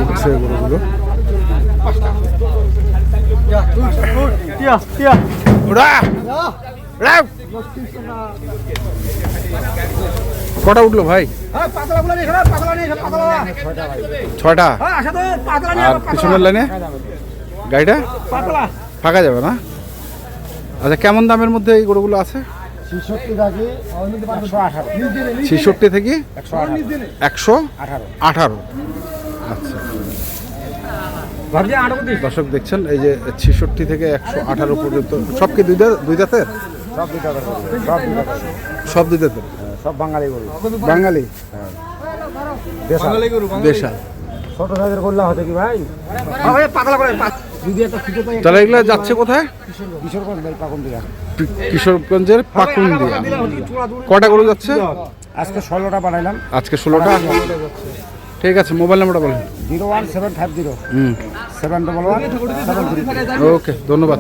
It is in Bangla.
উঠছে গরুগুলো। কটা উঠলো ভাই? 6টা। আর পিছনের লাইনে গাড়িটা ফাঁকা যাবে না? আচ্ছা, কেমন দামের মধ্যে এই গরুগুলো আছে? 66 থেকে 118। আচ্ছা, দর্শক দেখছেন এই যে 66 থেকে 118 পর্যন্ত। সব কি দুই দাঁতের? সব দুই দাঁতের, সব বাঙালি গরু। বাঙালি দেশাল। ছোট সাইজের করলে হতো কি ভাই? তাহলে এগুলো যাচ্ছে কোথায়? কিশোরগঞ্জের পাকুন্দিয়া। কটা গরু যাচ্ছে আজকে 16টা বানাইলাম। আজকে? 16টা। ঠিক আছে, মোবাইল নাম্বারটা বলেন। 01750 711 733। ওকে, ধন্যবাদ।